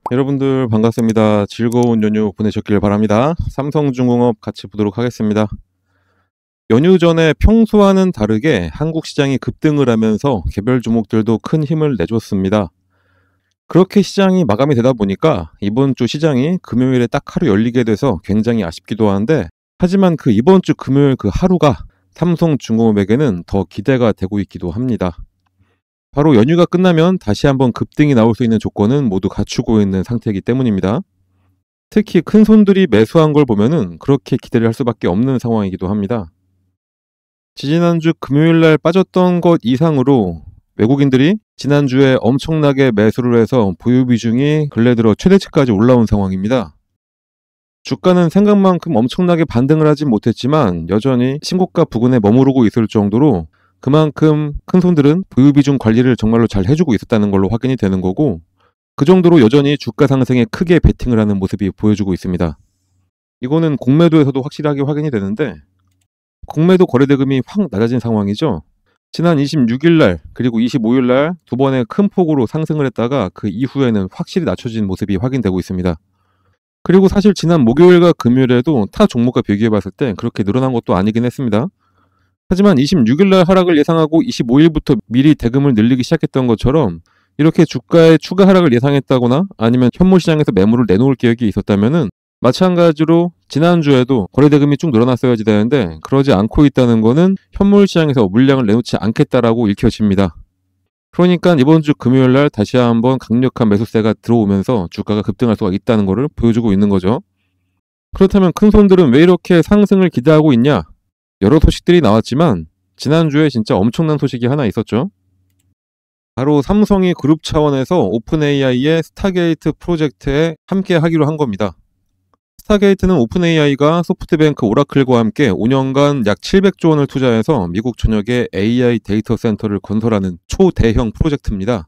여러분들 반갑습니다. 즐거운 연휴 보내셨길 바랍니다. 삼성중공업 같이 보도록 하겠습니다. 연휴 전에 평소와는 다르게 한국 시장이 급등을 하면서 개별 종목들도 큰 힘을 내줬습니다. 그렇게 시장이 마감이 되다 보니까 이번 주 시장이 금요일에 딱 하루 열리게 돼서 굉장히 아쉽기도 한데, 하지만 그 이번 주 금요일 그 하루가 삼성중공업에게는 더 기대가 되고 있기도 합니다. 바로 연휴가 끝나면 다시 한번 급등이 나올 수 있는 조건은 모두 갖추고 있는 상태이기 때문입니다. 특히 큰 손들이 매수한 걸 보면은 그렇게 기대를 할 수밖에 없는 상황이기도 합니다. 지지난주 금요일날 빠졌던 것 이상으로 외국인들이 지난주에 엄청나게 매수를 해서 보유 비중이 근래 들어 최대치까지 올라온 상황입니다. 주가는 생각만큼 엄청나게 반등을 하진 못했지만 여전히 신고가 부근에 머무르고 있을 정도로 그만큼 큰 손들은 보유 비중 관리를 정말로 잘 해주고 있었다는 걸로 확인이 되는 거고, 그 정도로 여전히 주가 상승에 크게 베팅을 하는 모습이 보여주고 있습니다. 이거는 공매도에서도 확실하게 확인이 되는데, 공매도 거래대금이 확 낮아진 상황이죠. 지난 26일날 그리고 25일날 두 번의 큰 폭으로 상승을 했다가 그 이후에는 확실히 낮춰진 모습이 확인되고 있습니다. 그리고 사실 지난 목요일과 금요일에도 타 종목과 비교해 봤을 때 그렇게 늘어난 것도 아니긴 했습니다. 하지만 26일날 하락을 예상하고 25일부터 미리 대금을 늘리기 시작했던 것처럼 이렇게 주가의 추가 하락을 예상했다거나 아니면 현물 시장에서 매물을 내놓을 계획이 있었다면은 마찬가지로 지난주에도 거래대금이 쭉 늘어났어야지 되는데, 그러지 않고 있다는 거는 현물 시장에서 물량을 내놓지 않겠다라고 읽혀집니다. 그러니까 이번 주 금요일날 다시 한번 강력한 매수세가 들어오면서 주가가 급등할 수가 있다는 것을 보여주고 있는 거죠. 그렇다면 큰 손들은 왜 이렇게 상승을 기대하고 있냐? 여러 소식들이 나왔지만 지난주에 진짜 엄청난 소식이 하나 있었죠. 바로 삼성이 그룹 차원에서 오픈 AI의 스타게이트 프로젝트에 함께 하기로 한 겁니다. 스타게이트는 오픈 AI가 소프트뱅크 오라클과 함께 5년간 약 700조 원을 투자해서 미국 전역에 AI 데이터 센터를 건설하는 초대형 프로젝트입니다.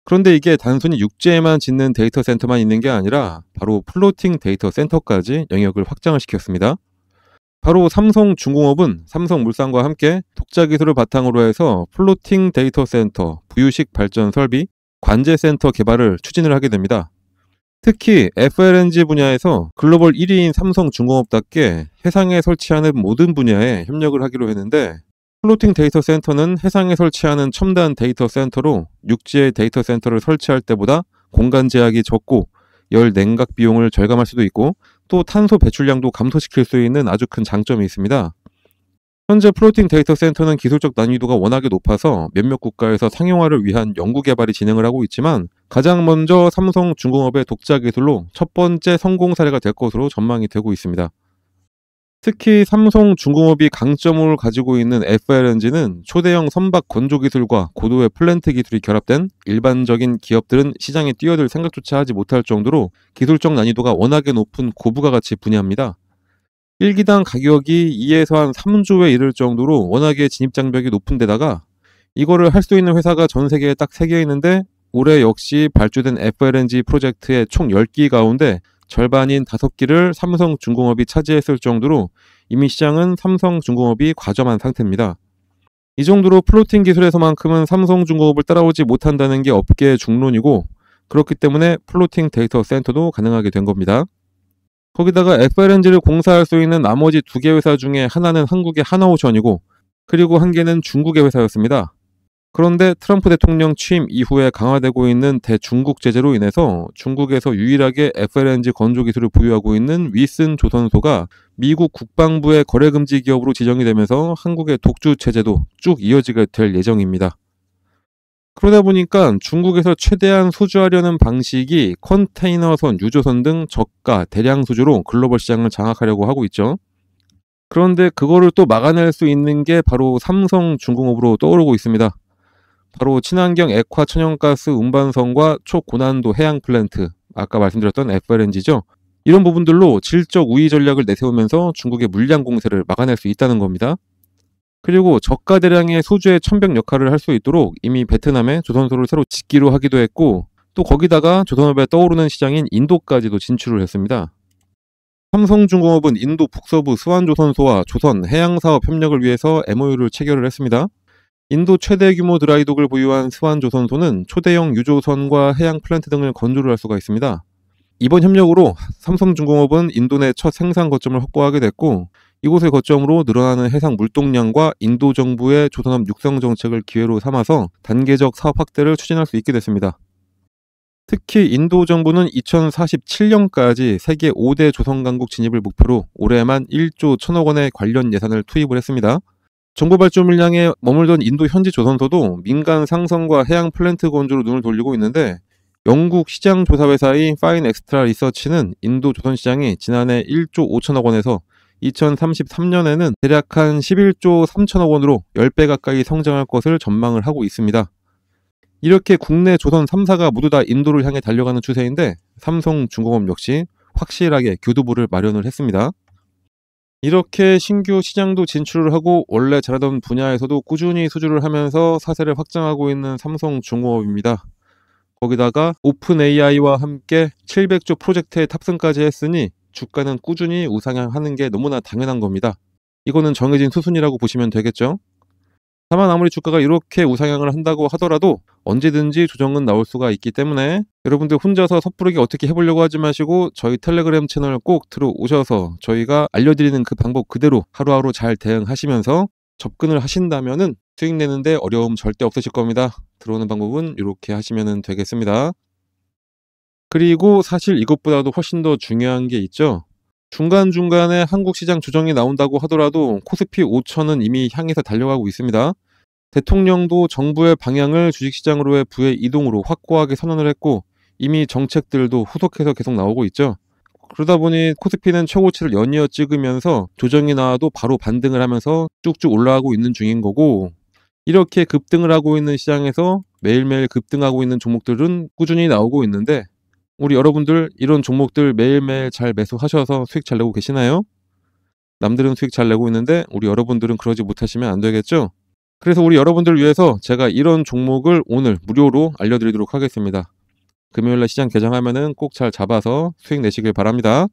그런데 이게 단순히 육지에만 짓는 데이터 센터만 있는 게 아니라 바로 플로팅 데이터 센터까지 영역을 확장을 시켰습니다. 바로 삼성중공업은 삼성물산과 함께 독자 기술을 바탕으로 해서 플로팅 데이터 센터, 부유식 발전 설비, 관제 센터 개발을 추진을 하게 됩니다. 특히 FLNG 분야에서 글로벌 1위인 삼성중공업답게 해상에 설치하는 모든 분야에 협력을 하기로 했는데, 플로팅 데이터 센터는 해상에 설치하는 첨단 데이터 센터로 육지의 데이터 센터를 설치할 때보다 공간 제약이 적고 열 냉각 비용을 절감할 수도 있고 또 탄소 배출량도 감소시킬 수 있는 아주 큰 장점이 있습니다. 현재 플로팅 데이터 센터는 기술적 난이도가 워낙에 높아서 몇몇 국가에서 상용화를 위한 연구개발이 진행을 하고 있지만, 가장 먼저 삼성중공업의 독자 기술로 첫 번째 성공 사례가 될 것으로 전망이 되고 있습니다. 특히 삼성중공업이 강점을 가지고 있는 FLNG는 초대형 선박 건조 기술과 고도의 플랜트 기술이 결합된 일반적인 기업들은 시장에 뛰어들 생각조차 하지 못할 정도로 기술적 난이도가 워낙에 높은 고부가가치 분야입니다. 1기당 가격이 2에서 한 3조에 이를 정도로 워낙에 진입장벽이 높은 데다가 이거를 할 수 있는 회사가 전 세계에 딱 3개 있는데, 올해 역시 발주된 FLNG 프로젝트의 총 10기 가운데 절반인 5기를 삼성중공업이 차지했을 정도로 이미 시장은 삼성중공업이 과점한 상태입니다. 이 정도로 플로팅 기술에서만큼은 삼성중공업을 따라오지 못한다는 게 업계의 중론이고, 그렇기 때문에 플로팅 데이터 센터도 가능하게 된 겁니다. 거기다가 FLNG를 공사할 수 있는 나머지 2개 회사 중에 하나는 한국의 하나오션이고, 그리고 한 개는 중국의 회사였습니다. 그런데 트럼프 대통령 취임 이후에 강화되고 있는 대중국 제재로 인해서 중국에서 유일하게 FLNG 건조 기술을 보유하고 있는 위슨 조선소가 미국 국방부의 거래금지 기업으로 지정이 되면서 한국의 독주 체제도 쭉 이어지게 될 예정입니다. 그러다 보니까 중국에서 최대한 소주하려는 방식이 컨테이너선, 유조선 등 저가, 대량 수주로 글로벌 시장을 장악하려고 하고 있죠. 그런데 그거를 또 막아낼 수 있는 게 바로 삼성중공업으로 떠오르고 있습니다. 바로 친환경 액화 천연가스 운반선과 초고난도 해양 플랜트, 아까 말씀드렸던 FLNG죠. 이런 부분들로 질적 우위 전략을 내세우면서 중국의 물량 공세를 막아낼 수 있다는 겁니다. 그리고 저가 대량의 소주의 천벽 역할을 할 수 있도록 이미 베트남에 조선소를 새로 짓기로 하기도 했고, 또 거기다가 조선업의 떠오르는 시장인 인도까지도 진출을 했습니다. 삼성중공업은 인도 북서부 스완조선소와 조선 해양사업 협력을 위해서 MOU를 체결을 했습니다. 인도 최대 규모 드라이독을 보유한 스완조선소는 초대형 유조선과 해양 플랜트 등을 건조를 할 수가 있습니다. 이번 협력으로 삼성중공업은 인도 내 첫 생산 거점을 확보하게 됐고, 이곳을 거점으로 늘어나는 해상 물동량과 인도 정부의 조선업 육성 정책을 기회로 삼아서 단계적 사업 확대를 추진할 수 있게 됐습니다. 특히 인도 정부는 2047년까지 세계 5대 조선 강국 진입을 목표로 올해만 1조 1천억 원의 관련 예산을 투입을 했습니다. 정부 발주 물량에 머물던 인도 현지 조선소도 민간 상선과 해양 플랜트 건조로 눈을 돌리고 있는데, 영국 시장조사회사인 파인 엑스트라 리서치는 인도 조선 시장이 지난해 1조 5천억 원에서 2033년에는 대략 한 11조 3천억 원으로 10배 가까이 성장할 것을 전망을 하고 있습니다. 이렇게 국내 조선 3사가 모두 다 인도를 향해 달려가는 추세인데, 삼성중공업 역시 확실하게 교두보를 마련을 했습니다. 이렇게 신규 시장도 진출을 하고 원래 잘하던 분야에서도 꾸준히 수주를 하면서 사세를 확장하고 있는 삼성중공업입니다. 거기다가 오픈 AI와 함께 700조 프로젝트에 탑승까지 했으니 주가는 꾸준히 우상향하는 게 너무나 당연한 겁니다. 이거는 정해진 수순이라고 보시면 되겠죠. 다만 아무리 주가가 이렇게 우상향을 한다고 하더라도 언제든지 조정은 나올 수가 있기 때문에 여러분들 혼자서 섣부르게 어떻게 해보려고 하지 마시고 저희 텔레그램 채널 꼭 들어오셔서 저희가 알려드리는 그 방법 그대로 하루하루 잘 대응하시면서 접근을 하신다면은 수익 내는데 어려움 절대 없으실 겁니다. 들어오는 방법은 이렇게 하시면 되겠습니다. 그리고 사실 이것보다도 훨씬 더 중요한 게 있죠. 중간중간에 한국 시장 조정이 나온다고 하더라도 코스피 5천은 이미 향해서 달려가고 있습니다. 대통령도 정부의 방향을 주식시장으로의 부의 이동으로 확고하게 선언을 했고, 이미 정책들도 후속해서 계속 나오고 있죠. 그러다 보니 코스피는 최고치를 연이어 찍으면서 조정이 나와도 바로 반등을 하면서 쭉쭉 올라가고 있는 중인 거고, 이렇게 급등을 하고 있는 시장에서 매일매일 급등하고 있는 종목들은 꾸준히 나오고 있는데, 우리 여러분들 이런 종목들 매일매일 잘 매수하셔서 수익 잘 내고 계시나요? 남들은 수익 잘 내고 있는데 우리 여러분들은 그러지 못하시면 안 되겠죠? 그래서 우리 여러분들을 위해서 제가 이런 종목을 오늘 무료로 알려드리도록 하겠습니다. 금요일날 시장 개장하면은 꼭 잘 잡아서 수익 내시길 바랍니다.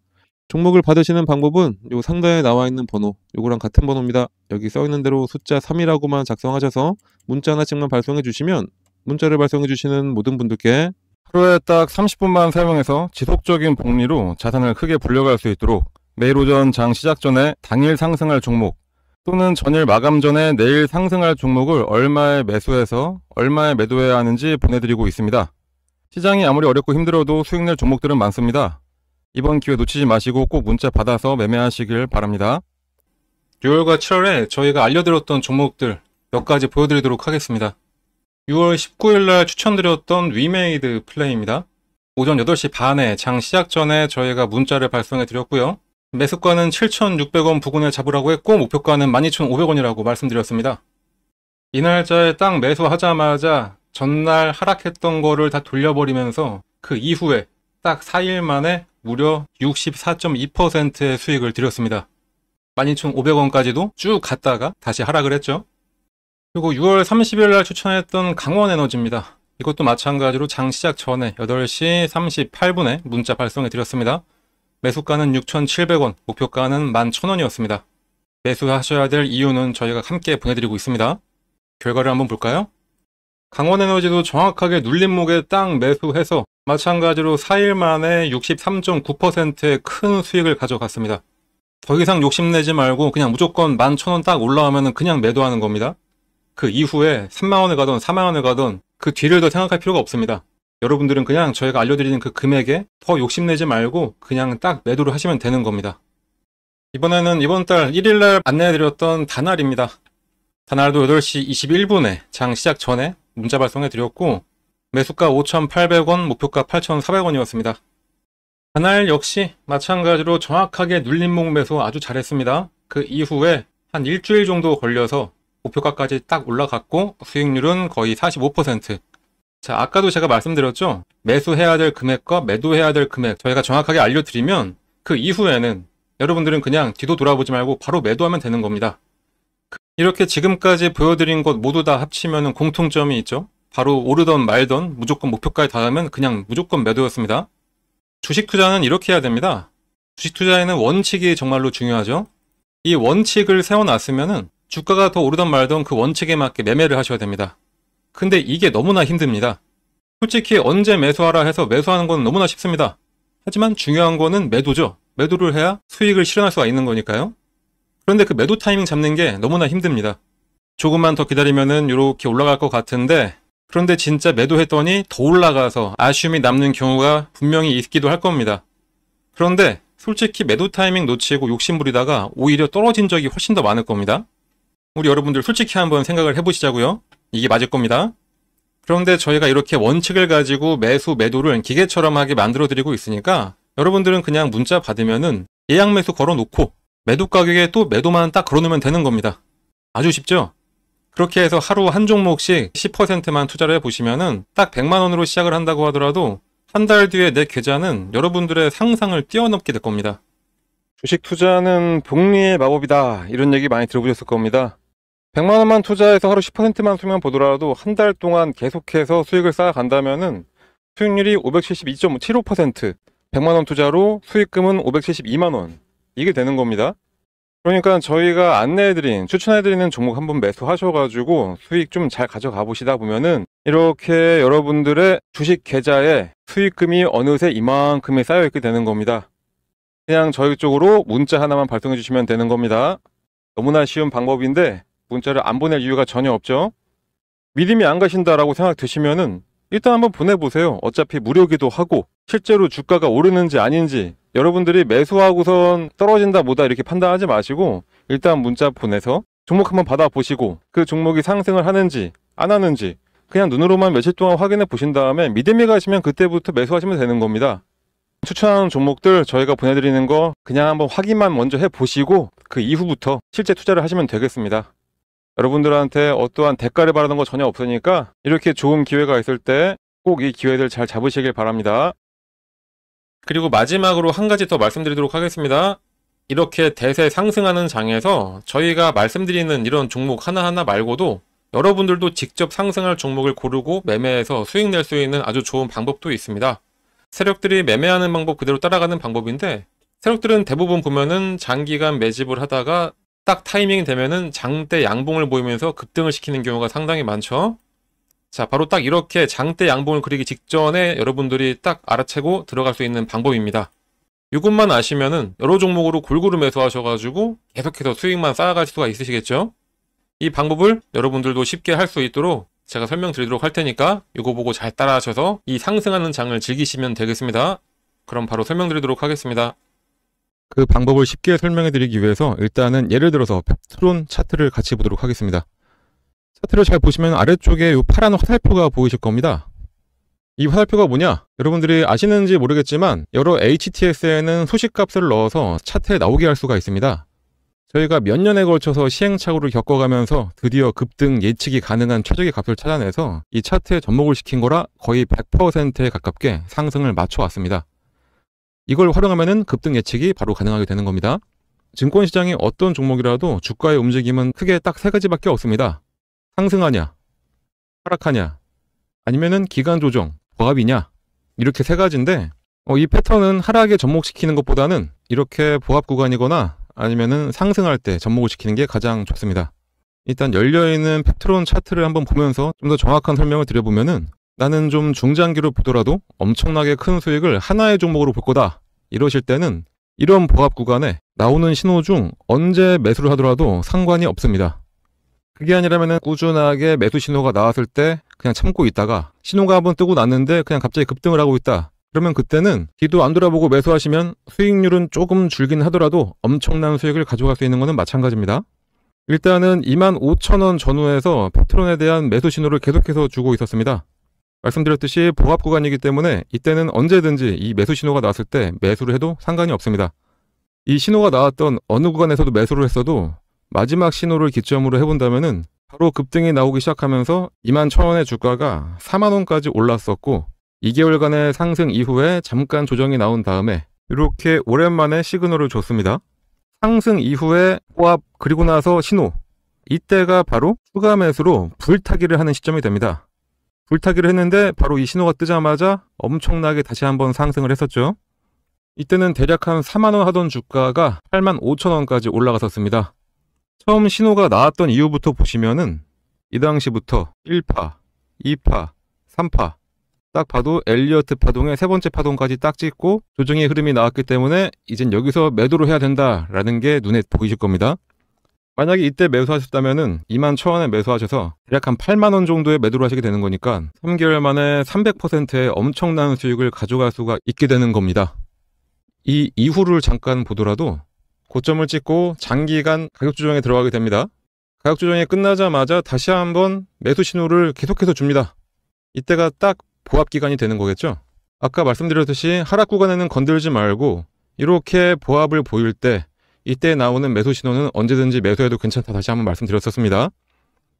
종목을 받으시는 방법은 요 상단에 나와 있는 번호, 요거랑 같은 번호입니다. 여기 써 있는 대로 숫자 3이라고만 작성하셔서 문자 하나씩만 발송해 주시면 문자를 발송해 주시는 모든 분들께 하루에 딱 30분만 사용해서 지속적인 복리로 자산을 크게 불려갈 수 있도록 매일 오전 장 시작 전에 당일 상승할 종목 또는 전일 마감 전에 내일 상승할 종목을 얼마에 매수해서 얼마에 매도해야 하는지 보내드리고 있습니다. 시장이 아무리 어렵고 힘들어도 수익 낼 종목들은 많습니다. 이번 기회 놓치지 마시고 꼭 문자 받아서 매매하시길 바랍니다. 6월과 7월에 저희가 알려드렸던 종목들 몇 가지 보여드리도록 하겠습니다. 6월 19일날 추천드렸던 위메이드 플레이입니다. 오전 8시 반에 장 시작 전에 저희가 문자를 발송해 드렸고요. 매수가는 7,600원 부근에 잡으라고 했고 목표가는 12,500원이라고 말씀드렸습니다. 이 날짜에 딱 매수하자마자 전날 하락했던 거를 다 돌려버리면서 그 이후에 딱 4일 만에 무려 64.2%의 수익을 드렸습니다. 12,500원까지도 쭉 갔다가 다시 하락을 했죠. 그리고 6월 30일 날 추천했던 강원에너지입니다. 이것도 마찬가지로 장 시작 전에 8시 38분에 문자 발송해 드렸습니다. 매수가는 6,700원, 목표가는 11,000원이었습니다. 매수하셔야 될 이유는 저희가 함께 보내드리고 있습니다. 결과를 한번 볼까요? 강원에너지도 정확하게 눌림목에 딱 매수해서 마찬가지로 4일 만에 63.9%의 큰 수익을 가져갔습니다. 더 이상 욕심내지 말고 그냥 무조건 11,000원 딱 올라오면 그냥 매도하는 겁니다. 그 이후에 3만원을 가던 4만원을 가던 그 뒤를 더 생각할 필요가 없습니다. 여러분들은 그냥 저희가 알려드리는 그 금액에 더 욕심내지 말고 그냥 딱 매도를 하시면 되는 겁니다. 이번에는 이번 달 1일날 안내해드렸던 다날입니다. 다날도 8시 21분에 장 시작 전에 문자 발송해 드렸고 매수가 5,800원, 목표가 8,400원이었습니다. 다날 역시 마찬가지로 정확하게 눌림목 매수 아주 잘했습니다. 그 이후에 한 일주일 정도 걸려서 목표가까지 딱 올라갔고 수익률은 거의 45%. 자, 아까도 제가 말씀드렸죠. 매수해야 될 금액과 매도해야 될 금액 저희가 정확하게 알려드리면 그 이후에는 여러분들은 그냥 뒤도 돌아보지 말고 바로 매도하면 되는 겁니다. 이렇게 지금까지 보여드린 것 모두 다 합치면 공통점이 있죠. 바로 오르던 말던 무조건 목표가에 닿으면 그냥 무조건 매도였습니다. 주식 투자는 이렇게 해야 됩니다. 주식 투자에는 원칙이 정말로 중요하죠. 이 원칙을 세워놨으면 주가가 더 오르던 말던 그 원칙에 맞게 매매를 하셔야 됩니다. 근데 이게 너무나 힘듭니다. 솔직히 언제 매수하라 해서 매수하는 건 너무나 쉽습니다. 하지만 중요한 거는 매도죠. 매도를 해야 수익을 실현할 수가 있는 거니까요. 그런데 그 매도 타이밍 잡는 게 너무나 힘듭니다. 조금만 더 기다리면은 이렇게 올라갈 것 같은데, 그런데 진짜 매도했더니 더 올라가서 아쉬움이 남는 경우가 분명히 있기도 할 겁니다. 그런데 솔직히 매도 타이밍 놓치고 욕심부리다가 오히려 떨어진 적이 훨씬 더 많을 겁니다. 우리 여러분들 솔직히 한번 생각을 해보시자고요. 이게 맞을 겁니다. 그런데 저희가 이렇게 원칙을 가지고 매수, 매도를 기계처럼 하게 만들어 드리고 있으니까 여러분들은 그냥 문자 받으면은 예약 매수 걸어놓고 매도 가격에 또 매도만 딱 걸어놓으면 되는 겁니다. 아주 쉽죠? 그렇게 해서 하루 한 종목씩 10%만 투자를 해보시면은 딱 100만 원으로 시작을 한다고 하더라도 한 달 뒤에 내 계좌는 여러분들의 상상을 뛰어넘게 될 겁니다. 주식 투자는 복리의 마법이다, 이런 얘기 많이 들어보셨을 겁니다. 100만 원만 투자해서 하루 10%만 수익만 보더라도 한 달 동안 계속해서 수익을 쌓아간다면은 수익률이 572.75%, 100만 원 투자로 수익금은 572만 원, 이게 되는 겁니다. 그러니까 저희가 안내해드린, 추천해드리는 종목 한번 매수하셔가지고 수익 좀 잘 가져가 보시다 보면은 이렇게 여러분들의 주식 계좌에 수익금이 어느새 이만큼이 쌓여있게 되는 겁니다. 그냥 저희 쪽으로 문자 하나만 발송해 주시면 되는 겁니다. 너무나 쉬운 방법인데 문자를 안 보낼 이유가 전혀 없죠. 믿음이 안 가신다라고 생각 드시면은 일단 한번 보내보세요. 어차피 무료기도 하고 실제로 주가가 오르는지 아닌지 여러분들이 매수하고선 떨어진다 뭐다 이렇게 판단하지 마시고 일단 문자 보내서 종목 한번 받아보시고 그 종목이 상승을 하는지 안 하는지 그냥 눈으로만 며칠 동안 확인해 보신 다음에 믿음이 가시면 그때부터 매수하시면 되는 겁니다. 추천하는 종목들 저희가 보내드리는 거 그냥 한번 확인만 먼저 해보시고 그 이후부터 실제 투자를 하시면 되겠습니다. 여러분들한테 어떠한 대가를 바라는 거 전혀 없으니까 이렇게 좋은 기회가 있을 때 꼭 이 기회들 잘 잡으시길 바랍니다. 그리고 마지막으로 한 가지 더 말씀드리도록 하겠습니다. 이렇게 대세 상승하는 장에서 저희가 말씀드리는 이런 종목 하나하나 말고도 여러분들도 직접 상승할 종목을 고르고 매매해서 수익 낼 수 있는 아주 좋은 방법도 있습니다. 세력들이 매매하는 방법 그대로 따라가는 방법인데 세력들은 대부분 보면은 장기간 매집을 하다가 딱 타이밍이 되면은 장대 양봉을 보이면서 급등을 시키는 경우가 상당히 많죠. 자, 바로 딱 이렇게 장대 양봉을 그리기 직전에 여러분들이 딱 알아채고 들어갈 수 있는 방법입니다. 이것만 아시면은 여러 종목으로 골고루 매수하셔가지고 계속해서 수익만 쌓아갈 수가 있으시겠죠? 이 방법을 여러분들도 쉽게 할 수 있도록 제가 설명드리도록 할 테니까 이거 보고 잘 따라하셔서 이 상승하는 장을 즐기시면 되겠습니다. 그럼 바로 설명드리도록 하겠습니다. 그 방법을 쉽게 설명해 드리기 위해서 일단은 예를 들어서 펩트론 차트를 같이 보도록 하겠습니다. 차트를 잘 보시면 아래쪽에 이 파란 화살표가 보이실 겁니다. 이 화살표가 뭐냐? 여러분들이 아시는지 모르겠지만 여러 HTS에는 소식값을 넣어서 차트에 나오게 할 수가 있습니다. 저희가 몇 년에 걸쳐서 시행착오를 겪어가면서 드디어 급등 예측이 가능한 최적의 값을 찾아내서 이 차트에 접목을 시킨 거라 거의 100%에 가깝게 상승을 맞춰왔습니다. 이걸 활용하면은 급등 예측이 바로 가능하게 되는 겁니다. 증권시장이 어떤 종목이라도 주가의 움직임은 크게 딱 세 가지밖에 없습니다. 상승하냐, 하락하냐, 아니면은 기간 조정, 보합이냐, 이렇게 세 가지인데 이 패턴은 하락에 접목시키는 것보다는 이렇게 보합 구간이거나 아니면은 상승할 때 접목을 시키는 게 가장 좋습니다. 일단 열려있는 펩트론 차트를 한번 보면서 좀 더 정확한 설명을 드려보면은 나는 좀 중장기로 보더라도 엄청나게 큰 수익을 하나의 종목으로 볼 거다, 이러실 때는 이런 보합 구간에 나오는 신호 중 언제 매수를 하더라도 상관이 없습니다. 그게 아니라면 꾸준하게 매수 신호가 나왔을 때 그냥 참고 있다가 신호가 한번 뜨고 났는데 그냥 갑자기 급등을 하고 있다, 그러면 그때는 뒤도 안 돌아보고 매수하시면 수익률은 조금 줄긴 하더라도 엄청난 수익을 가져갈 수 있는 것은 마찬가지입니다. 일단은 25,000원 전후에서 펩트론에 대한 매수 신호를 계속해서 주고 있었습니다. 말씀드렸듯이 보합 구간이기 때문에 이때는 언제든지 이 매수 신호가 나왔을 때 매수를 해도 상관이 없습니다. 이 신호가 나왔던 어느 구간에서도 매수를 했어도 마지막 신호를 기점으로 해본다면은 바로 급등이 나오기 시작하면서 21,000원의 주가가 40,000원까지 올랐었고 2개월간의 상승 이후에 잠깐 조정이 나온 다음에 이렇게 오랜만에 시그널을 줬습니다. 상승 이후에 보합 그리고 나서 신호, 이때가 바로 추가 매수로 불타기를 하는 시점이 됩니다. 불타기를 했는데 바로 이 신호가 뜨자마자 엄청나게 다시 한번 상승을 했었죠. 이때는 대략 한 40,000원 하던 주가가 85,000원까지 올라갔었습니다. 처음 신호가 나왔던 이후부터 보시면은 이 당시부터 1파, 2파, 3파 딱 봐도 엘리어트 파동의 세 번째 파동까지 딱 찍고 조정의 흐름이 나왔기 때문에 이젠 여기서 매도를 해야 된다라는 게 눈에 보이실 겁니다. 만약에 이때 매수하셨다면은 21,000원에 매수하셔서 대략 한 8만원 정도의 매도를 하시게 되는 거니까 3개월 만에 300%의 엄청난 수익을 가져갈 수가 있게 되는 겁니다. 이 이후를 잠깐 보더라도 고점을 찍고 장기간 가격 조정에 들어가게 됩니다. 가격 조정이 끝나자마자 다시 한번 매수 신호를 계속해서 줍니다. 이때가 딱 보합 기간이 되는 거겠죠. 아까 말씀드렸듯이 하락 구간에는 건들지 말고 이렇게 보합을 보일 때 이때 나오는 매수 신호는 언제든지 매수해도 괜찮다 다시 한번 말씀드렸었습니다.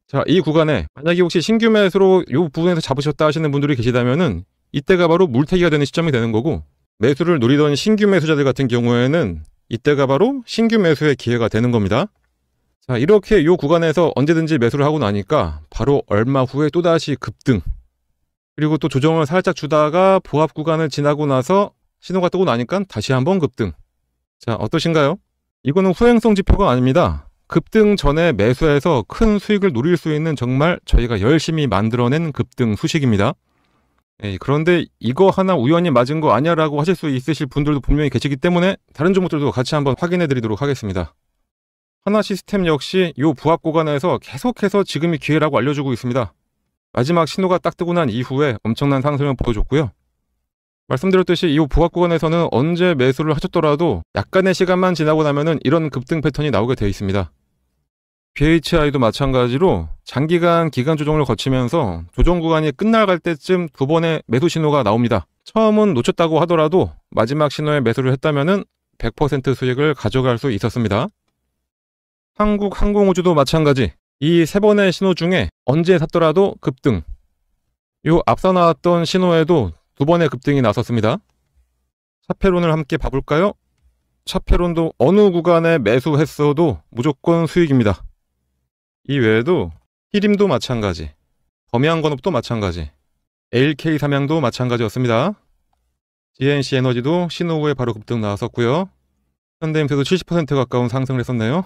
자, 이 구간에 만약에 혹시 신규 매수로 이 부분에서 잡으셨다 하시는 분들이 계시다면은 이때가 바로 물타기가 되는 시점이 되는 거고, 매수를 노리던 신규 매수자들 같은 경우에는 이때가 바로 신규 매수의 기회가 되는 겁니다. 자, 이렇게 이 구간에서 언제든지 매수를 하고 나니까 바로 얼마 후에 또다시 급등, 그리고 또 조정을 살짝 주다가 보합 구간을 지나고 나서 신호가 뜨고 나니까 다시 한번 급등. 자, 어떠신가요? 이거는 후행성 지표가 아닙니다. 급등 전에 매수해서 큰 수익을 노릴 수 있는 정말 저희가 열심히 만들어낸 급등 수식입니다. 그런데 이거 하나 우연히 맞은 거 아니야 라고 하실 수 있으실 분들도 분명히 계시기 때문에 다른 종목들도 같이 한번 확인해 드리도록 하겠습니다. 하나시스템 역시 이 부합 구간에서 계속해서 지금이 기회라고 알려주고 있습니다. 마지막 신호가 딱 뜨고 난 이후에 엄청난 상승을 보여줬고요. 말씀드렸듯이 이 부합 구간에서는 언제 매수를 하셨더라도 약간의 시간만 지나고 나면은 이런 급등 패턴이 나오게 되어 있습니다. BHI도 마찬가지로 장기간 기간 조정을 거치면서 조정 구간이 끝나갈 때쯤 두 번의 매수 신호가 나옵니다. 처음은 놓쳤다고 하더라도 마지막 신호에 매수를 했다면은 100% 수익을 가져갈 수 있었습니다. 한국항공우주도 마찬가지. 이 세 번의 신호 중에 언제 샀더라도 급등. 요 앞서 나왔던 신호에도 두 번의 급등이 나섰습니다. 차페론을 함께 봐볼까요? 차페론도 어느 구간에 매수했어도 무조건 수익입니다. 이 외에도 히림도 마찬가지, 범양건업도 마찬가지, LK 삼양도 마찬가지였습니다. GNC 에너지도 신호 후에 바로 급등 나왔었고요. 현대임스도 70% 가까운 상승을 했었네요.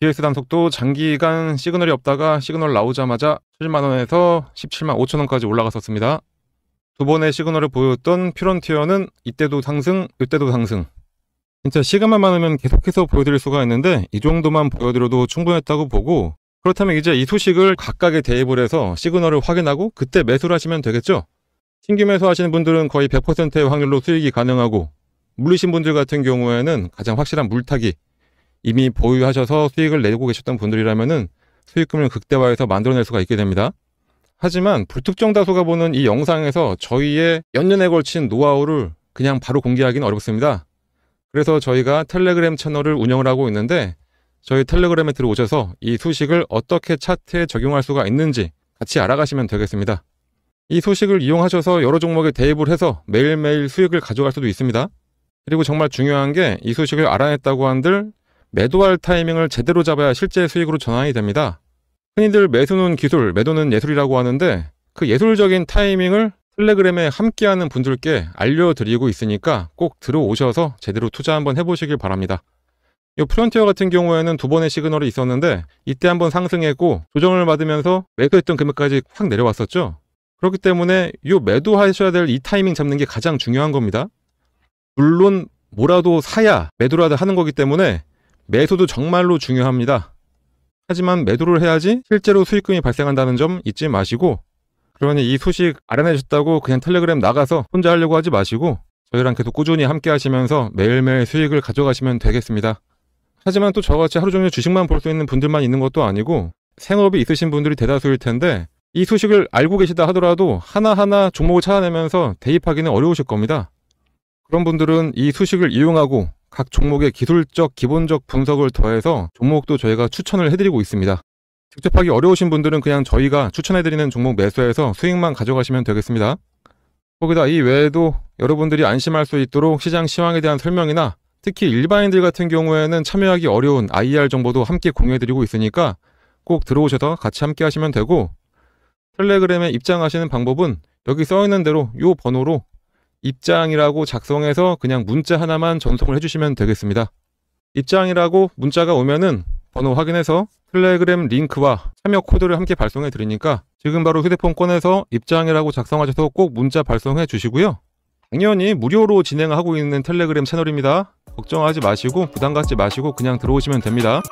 DS단속도 장기간 시그널이 없다가 시그널 나오자마자 7만원에서 17만 5천원까지 올라갔었습니다. 두 번의 시그널을 보였던 퓨런티어는 이때도 상승, 이때도 상승. 진짜 시간만 많으면 계속해서 보여드릴 수가 있는데 이 정도만 보여드려도 충분했다고 보고, 그렇다면 이제 이 수식을 각각의 대입을 해서 시그널을 확인하고 그때 매수를 하시면 되겠죠. 신규 매수하시는 분들은 거의 100%의 확률로 수익이 가능하고, 물리신 분들 같은 경우에는 가장 확실한 물타기, 이미 보유하셔서 수익을 내고 계셨던 분들이라면은 수익금을 극대화해서 만들어낼 수가 있게 됩니다. 하지만 불특정 다수가 보는 이 영상에서 저희의 몇 년에 걸친 노하우를 그냥 바로 공개하기는 어렵습니다. 그래서 저희가 텔레그램 채널을 운영을 하고 있는데, 저희 텔레그램에 들어오셔서 이 수식을 어떻게 차트에 적용할 수가 있는지 같이 알아가시면 되겠습니다. 이 수식을 이용하셔서 여러 종목에 대입을 해서 매일매일 수익을 가져갈 수도 있습니다. 그리고 정말 중요한 게 이 수식을 알아냈다고 한들 매도할 타이밍을 제대로 잡아야 실제 수익으로 전환이 됩니다. 흔히들 매수는 기술, 매도는 예술이라고 하는데 그 예술적인 타이밍을 텔레그램에 함께하는 분들께 알려드리고 있으니까 꼭 들어오셔서 제대로 투자 한번 해보시길 바랍니다. 이 프론티어 같은 경우에는 두 번의 시그널이 있었는데 이때 한번 상승했고 조정을 받으면서 매도했던 금액까지 확 내려왔었죠. 그렇기 때문에 이 매도하셔야 될 이 타이밍 잡는 게 가장 중요한 겁니다. 물론 뭐라도 사야 매도라도 하는 거기 때문에 매수도 정말로 중요합니다. 하지만 매도를 해야지 실제로 수익금이 발생한다는 점 잊지 마시고, 그러니 이 소식 알아내셨다고 그냥 텔레그램 나가서 혼자 하려고 하지 마시고 저희랑 계속 꾸준히 함께 하시면서 매일매일 수익을 가져가시면 되겠습니다. 하지만 또 저같이 하루 종일 주식만 볼 수 있는 분들만 있는 것도 아니고 생업이 있으신 분들이 대다수일 텐데 이 소식을 알고 계시다 하더라도 하나하나 종목을 찾아내면서 대입하기는 어려우실 겁니다. 그런 분들은 이 수식을 이용하고 각 종목의 기술적 기본적 분석을 더해서 종목도 저희가 추천을 해드리고 있습니다. 직접 하기 어려우신 분들은 그냥 저희가 추천해드리는 종목 매수해서 수익만 가져가시면 되겠습니다. 거기다 이 외에도 여러분들이 안심할 수 있도록 시장 시황에 대한 설명이나 특히 일반인들 같은 경우에는 참여하기 어려운 IR 정보도 함께 공유해드리고 있으니까 꼭 들어오셔서 같이 함께 하시면 되고, 텔레그램에 입장하시는 방법은 여기 써있는 대로 이 번호로 입장이라고 작성해서 그냥 문자 하나만 전송을 해주시면 되겠습니다. 입장이라고 문자가 오면은 번호 확인해서 텔레그램 링크와 참여 코드를 함께 발송해 드리니까 지금 바로 휴대폰 꺼내서 입장이라고 작성하셔서 꼭 문자 발송해 주시고요. 당연히 무료로 진행하고 있는 텔레그램 채널입니다. 걱정하지 마시고 부담 갖지 마시고 그냥 들어오시면 됩니다.